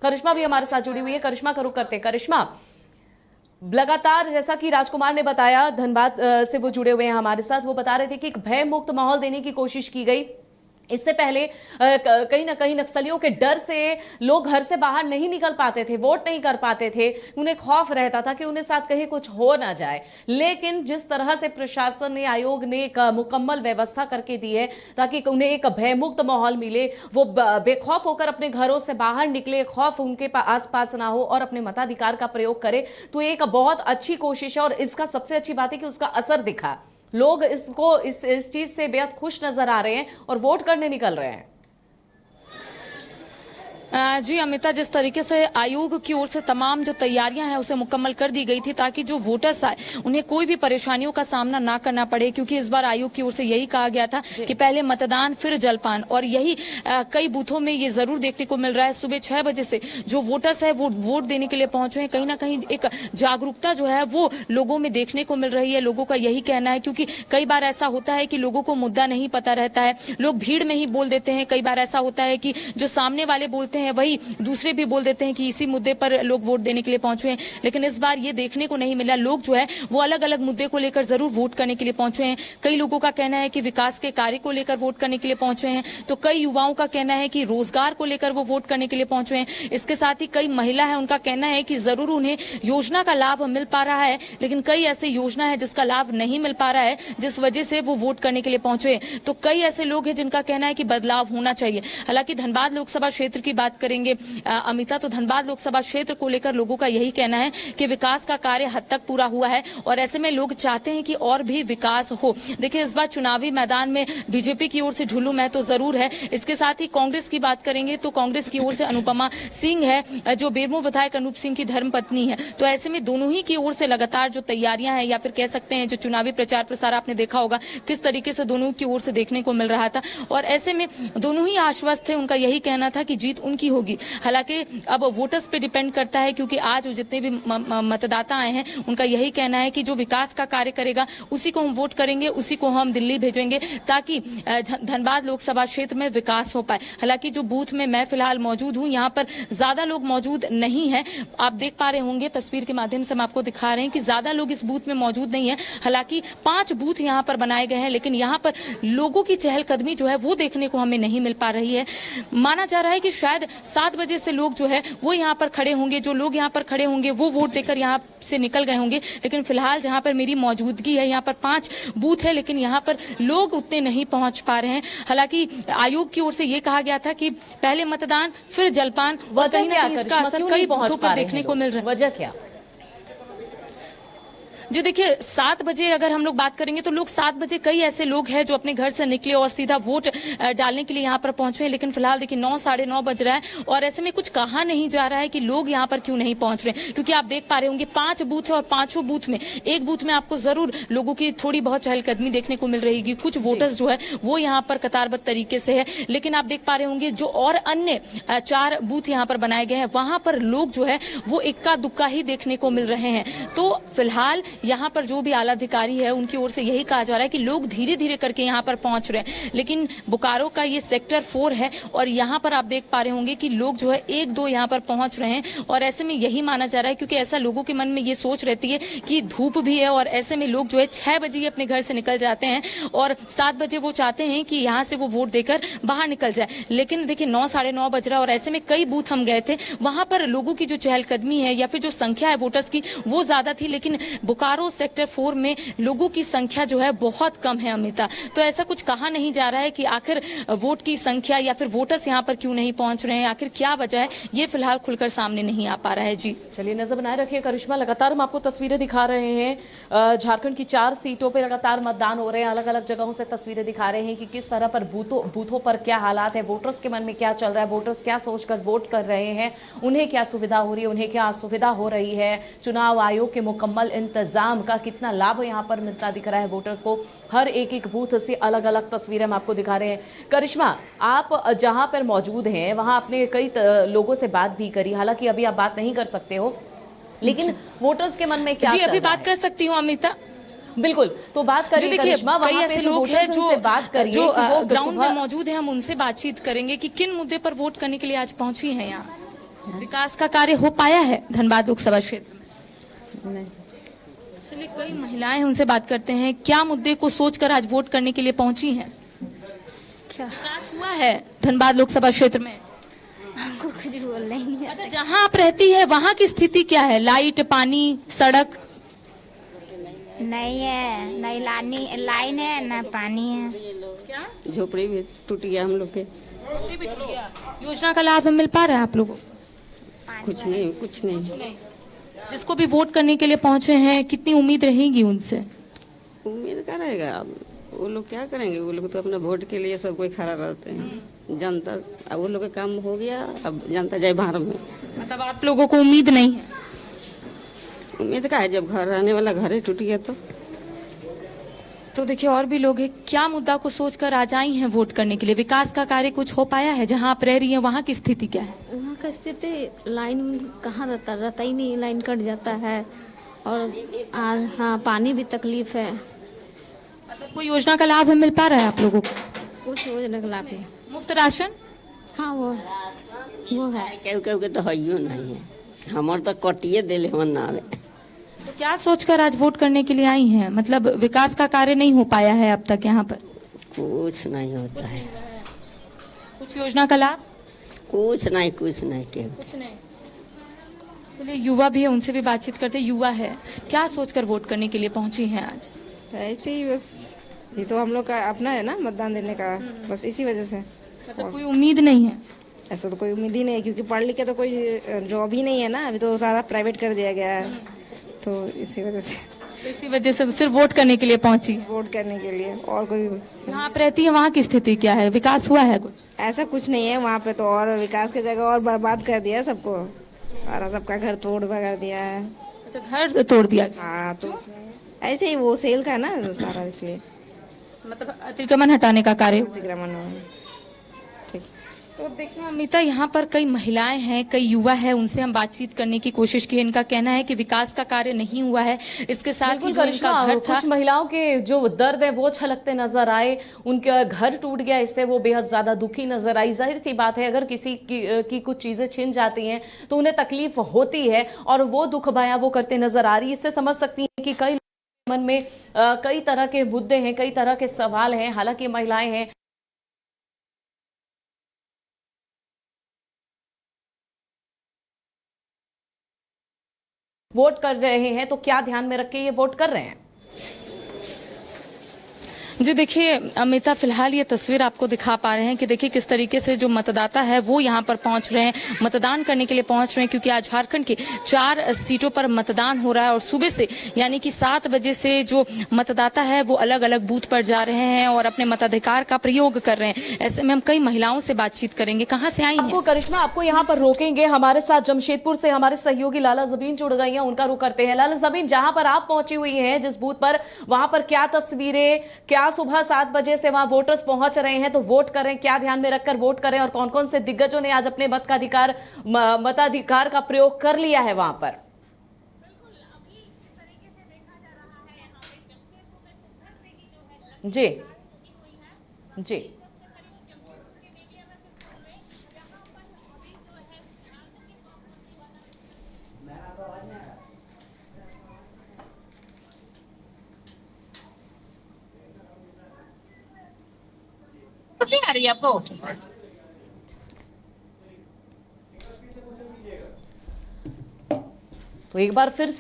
करिश्मा भी हमारे साथ जुड़ी हुई है। करिश्मा का रुख करते हैं। करिश्मा, लगातार जैसा कि राजकुमार ने बताया, धनबाद से वो जुड़े हुए हैं हमारे साथ, वो बता रहे थे कि एक भय मुक्त माहौल देने की कोशिश की गई। इससे पहले कहीं ना कहीं नक्सलियों के डर से लोग घर से बाहर नहीं निकल पाते थे, वोट नहीं कर पाते थे, उन्हें खौफ रहता था कि उन्हें साथ कहीं कुछ हो ना जाए। लेकिन जिस तरह से प्रशासन ने, आयोग ने एक मुकम्मल व्यवस्था करके दी है ताकि उन्हें एक भयमुक्त माहौल मिले, वो बेखौफ होकर अपने घरों से बाहर निकले, खौफ उनके आसपास ना हो और अपने मताधिकार का प्रयोग करे, तो एक बहुत अच्छी कोशिश है। और इसका सबसे अच्छी बात है कि उसका असर दिखा, लोग इसको इस चीज से बेहद खुश नजर आ रहे हैं और वोट करने निकल रहे हैं। जी अमिता, जिस तरीके से आयोग की ओर से तमाम जो तैयारियां हैं उसे मुकम्मल कर दी गई थी ताकि जो वोटर्स आए उन्हें कोई भी परेशानियों का सामना ना करना पड़े, क्योंकि इस बार आयोग की ओर से यही कहा गया था कि पहले मतदान फिर जलपान। और यही कई बूथों में ये जरूर देखने को मिल रहा है। सुबह 6 बजे से जो वोटर्स है वो वोट देने के लिए पहुंचे हैं। कहीं ना कहीं एक जागरूकता जो है वो लोगों में देखने को मिल रही है। लोगों का यही कहना है, क्योंकि कई बार ऐसा होता है कि लोगों को मुद्दा नहीं पता रहता है, लोग भीड़ में ही बोल देते हैं। कई बार ऐसा होता है कि जो सामने वाले बोलते हैं वही दूसरे भी बोल देते हैं कि इसी मुद्दे पर लोग वोट देने के लिए पहुंचे हैं। लेकिन इस बार ये देखने को नहीं मिला। लोग जो है वो अलग अलग मुद्दे को लेकर जरूर वोट करने के लिए पहुंचे हैं। कई लोगों का कहना है कि विकास के कार्य को लेकर वोट करने के लिए पहुंचे हैं, तो कई युवाओं का कहना है कि रोजगार को लेकर वो वोट करने के लिए पहुंचे हैं। इसके साथ ही कई महिला है, उनका कहना है कि जरूर उन्हें योजना का लाभ मिल पा रहा है, लेकिन कई ऐसी योजना है जिसका लाभ नहीं मिल पा रहा है, जिस वजह से वो वोट करने के लिए पहुंचे। तो कई ऐसे लोग हैं जिनका कहना है कि बदलाव होना चाहिए। हालांकि धनबाद लोकसभा क्षेत्र की बात करेंगे अमिता, तो धनबाद लोकसभा क्षेत्र को लेकर लोगों का यही कहना है कि विकास का कार्य हद तक पूरा हुआ है और ऐसे में लोग चाहते हैं कि और भी विकास हो। देखिए, इस बार चुनावी मैदान में बीजेपी की ओर से ढुलू मैं तो जरूर है। इसके साथ ही कांग्रेस की बात करेंगे तो कांग्रेस की ओर से अनुपमा सिंह है, जो बेरमो विधायक अनूप सिंह की धर्मपत्नी है। तो ऐसे में दोनों ही की ओर से लगातार जो तैयारियां हैं, या फिर कह सकते हैं जो चुनावी प्रचार प्रसार आपने देखा होगा किस तरीके से दोनों की ओर से देखने को मिल रहा था। और ऐसे में दोनों ही आश्वस्त थे, उनका यही कहना था कि जीत उनकी होगी। हालांकि अब वोटर्स पे डिपेंड करता है, क्योंकि आज जितने भी मतदाता आए हैं उनका यही कहना है कि जो विकास का कार्य करेगा उसी को हम वोट करेंगे, उसी को हम दिल्ली भेजेंगे ताकि धनबाद लोकसभा क्षेत्र में विकास हो पाए। हालांकि जो बूथ में मैं फिलहाल मौजूद हूं, यहाँ पर ज्यादा लोग मौजूद नहीं है। आप देख पा रहे होंगे तस्वीर के माध्यम से हम आपको दिखा रहे हैं कि ज्यादा लोग इस बूथ में मौजूद नहीं है। हालांकि 5 बूथ यहाँ पर बनाए गए हैं, लेकिन यहाँ पर लोगों की चहलकदमी जो है वो देखने को हमें नहीं मिल पा रही है। माना जा रहा है कि शायद 7 बजे से लोग जो है वो यहाँ पर खड़े होंगे, जो लोग यहाँ पर खड़े होंगे वो वोट देकर यहाँ से निकल गए होंगे। लेकिन फिलहाल जहाँ पर मेरी मौजूदगी है, यहाँ पर 5 बूथ है, लेकिन यहाँ पर लोग उतने नहीं पहुंच पा रहे हैं। हालांकि आयोग की ओर से ये कहा गया था कि पहले मतदान फिर जलपान, और कहीं ना कहीं इसका असर कई बूथों पर देखने को मिल रहा है। वजह क्या? जी देखिए, 7 बजे अगर हम लोग बात करेंगे तो लोग 7 बजे कई ऐसे लोग हैं जो अपने घर से निकले और सीधा वोट डालने के लिए यहाँ पर पहुंचे हैं। लेकिन फिलहाल देखिए 9 साढ़े 9 बज रहा है और ऐसे में कुछ कहा नहीं जा रहा है कि लोग यहाँ पर क्यों नहीं पहुंच रहे, क्योंकि आप देख पा रहे होंगे 5 बूथ है और 5 बूथ में एक बूथ में आपको जरूर लोगों की थोड़ी बहुत चहलकदमी देखने को मिल रही। कुछ वोटर्स जो है वो यहाँ पर कतारबद्ध तरीके से है, लेकिन आप देख पा रहे होंगे जो और अन्य 4 बूथ यहाँ पर बनाए गए हैं वहां पर लोग जो है वो इक्का दुक्का ही देखने को मिल रहे हैं। तो फिलहाल यहाँ पर जो भी आला अधिकारी है उनकी ओर से यही कहा जा रहा है कि लोग धीरे धीरे करके यहाँ पर पहुंच रहे हैं। लेकिन बोकारो का ये सेक्टर 4 है और यहाँ पर आप देख पा रहे होंगे कि लोग जो है 1-2 यहाँ पर पहुंच रहे हैं और ऐसे में यही माना जा रहा है, क्योंकि ऐसा लोगों के मन में ये सोच रहती है कि धूप भी है और ऐसे में लोग जो है 6 बजे ही अपने घर से निकल जाते हैं और 7 बजे वो चाहते हैं कि यहाँ से वो वोट देकर बाहर निकल जाए। लेकिन देखिए 9 साढ़े 9 बज रहा है और ऐसे में कई बूथ हम गए थे, वहां पर लोगों की जो चहलकदमी है या फिर जो संख्या है वोटर्स की वो ज्यादा थी, लेकिन बोकारो सेक्टर 4 में लोगों की संख्या जो है बहुत कम है अमिता। तो ऐसा कुछ कहा नहीं जा रहा है कि आखिर वोट की संख्या या फिर वोटर्स यहाँ पर क्यों नहीं पहुंच रहे हैं, आखिर क्या वजह है, ये फिलहाल खुलकर सामने नहीं आ पा रहा है। जी चलिए, नजर बनाए रखिए करिश्मा, लगातार हम आपको तस्वीरें दिखा रहे हैं। झारखंड की 4 सीटों पर लगातार मतदान हो रहे हैं, अलग अलग जगहों से तस्वीरें दिखा रहे हैं कि किस तरह पर बूथों पर क्या हालात है, वोटर्स के मन में क्या चल रहा है, वोटर्स क्या सोचकर वोट कर रहे हैं, उन्हें क्या सुविधा हो रही है, उन्हें क्या असुविधा हो रही है, चुनाव आयोग के मुकम्मल इंतजाम का कितना लाभ यहाँ पर मिलता दिख रहा है वोटर्स को। हर एक बूथ से अलग अलग तस्वीरें हम आपको दिखा रहे हैं। करिश्मा, आप जहां पर मौजूद हैं वहां आपने कई लोगों से बात भी करी, हालांकि अभी आप बात नहीं कर सकते हो, लेकिन वोटर्स के मन में क्या जी अभी बात कर सकती हूँ अमिता। बिल्कुल, तो बात करिए करिश्मा, कई ऐसे लोग हैं जो बात करिए जो ग्राउंड में मौजूद है, हम उनसे बातचीत करेंगे कि किन मुद्दे पर वोट करने के लिए आज पहुंची हैं यहाँ। विकास का कार्य हो पाया है धनबाद लोकसभा क्षेत्र में? नहीं। चलिए, कई महिलाएं हैं, उनसे बात करते हैं। क्या मुद्दे को सोचकर आज वोट करने के लिए पहुंची हैं? क्या विकास हुआ है धनबाद लोकसभा क्षेत्र में? हमको कुछ बोल नहीं है। अच्छा, जहां आप रहती है वहां की स्थिति क्या है? लाइट, पानी, सड़क? नहीं है, नहीं लाइन है, ना पानी है। क्या? झोपड़ी भी टूट गया हम लोग के। झोपड़ी भी टूट गया। योजना का लाभ मिल पा रहा है आप लोगों को? कुछ नहीं। नहीं। जिसको भी वोट करने के लिए पहुंचे हैं, कितनी उम्मीद रहेगी उनसे? उम्मीद क्या रहेगा, अब वो लोग क्या करेंगे? वो लोग तो अपने वोट के लिए सब कोई खड़ा रहते हैं। जनता, अब वो लोग का काम हो गया, अब जनता जाए बाहर में। मतलब आप लोगों को उम्मीद नहीं है? उम्मीद का है, जब घर रहने वाला घर ही टूट गया तो देखिए, और भी लोग हैं। क्या मुद्दा को सोचकर आज आई हैं वोट करने के लिए? विकास का कार्य कुछ हो पाया है? जहां आप रह रही हैं वहां की स्थिति क्या है? वहाँ का स्थिति लाइन कहाँ रहता ही नहीं, लाइन कट जाता है। और हाँ, पानी भी तकलीफ है। मतलब कोई योजना का लाभ मिल पा रहा है आप लोगों को? कुछ योजना का लाभ है। मुफ्त राशन? हाँ, वो है। केहू के तो हइयो नहीं है, हमार तो कटिए दिले हमर नावे। तो क्या सोचकर आज वोट करने के लिए आई हैं? मतलब विकास का कार्य नहीं हो पाया है अब तक यहाँ पर? कुछ नहीं होता है, कुछ योजना का लाभ? कुछ नहीं केहू। कुछ नहीं। चलिए, युवा भी है, उनसे भी बातचीत करते हैं। युवा है, क्या सोचकर वोट करने के लिए पहुंची हैं आज? ऐसे ही बस, ये तो हम लोग का अपना है ना मतदान देने का, बस इसी वजह से। मतलब कोई उम्मीद नहीं है? ऐसा तो कोई उम्मीद ही नहीं है, क्योंकि पढ़ लिख के तो कोई जॉब ही नहीं है ना, अभी तो सारा प्राइवेट कर दिया गया है, तो इसी वजह से तो इसी वजह से सिर्फ वोट करने के लिए पहुंची है? वोट करने के लिए। और कोई जहाँ आप रहती है वहाँ की स्थिति क्या है? विकास हुआ है कुछ? ऐसा कुछ नहीं है वहाँ पे, तो और विकास की जगह और बर्बाद कर दिया है सबको, सारा सबका घर तोड़ कर दिया है। अच्छा, घर तोड़ दिया गया? हाँ, तो ऐसे ही वो सेल का ना सारा, इसलिए मतलब अतिक्रमण हटाने का कार्य? अतिक्रमण हुआ है। ठीक। तो देखिए अमिता, यहाँ पर कई महिलाएं हैं, कई युवा है, उनसे हम बातचीत करने की कोशिश की। इनका कहना है कि विकास का कार्य नहीं हुआ है। इसके साथ ही जो इनका घर था, कुछ महिलाओं के जो दर्द है वो छलकते नजर आए। उनका घर टूट गया, इससे वो बेहद ज्यादा दुखी नजर आई। जाहिर सी बात है, अगर किसी की कुछ चीजें छिन जाती हैं तो उन्हें तकलीफ होती है, और वो दुख बयां वो करते नजर आ रही है। इससे समझ सकती हैं कि कई मन में कई तरह के मुद्दे हैं, कई तरह के सवाल हैं। हालांकि महिलाएं हैं, वोट कर रहे हैं, तो क्या ध्यान में रख के ये वोट कर रहे हैं? जी देखिए अमिता, फिलहाल ये तस्वीर आपको दिखा पा रहे हैं कि देखिए किस तरीके से जो मतदाता है वो यहाँ पर पहुंच रहे हैं, मतदान करने के लिए पहुंच रहे हैं। क्योंकि आज झारखंड के 4 सीटों पर मतदान हो रहा है और सुबह से यानी कि 7 बजे से जो मतदाता है वो अलग अलग बूथ पर जा रहे हैं और अपने मताधिकार का प्रयोग कर रहे हैं। ऐसे में हम कई महिलाओं से बातचीत करेंगे। कहाँ से आई हैं? करिश्मा, आपको यहाँ पर रोकेंगे। हमारे साथ जमशेदपुर से हमारे सहयोगी लाला जबीन जुड़ गई हैं, उनका रुख करते हैं। लाला जबीन, जहां पर आप पहुंची हुई हैं, जिस बूथ पर, वहां पर क्या तस्वीरें, क्या सुबह 7 बजे से वहां वोटर्स पहुंच रहे हैं तो वोट करें, क्या ध्यान में रखकर वोट करें, और कौन कौन से दिग्गजों ने आज अपने मताधिकार का प्रयोग कर लिया है वहां पर? जी जी, आ रही है आपको? तो एक बार फिर से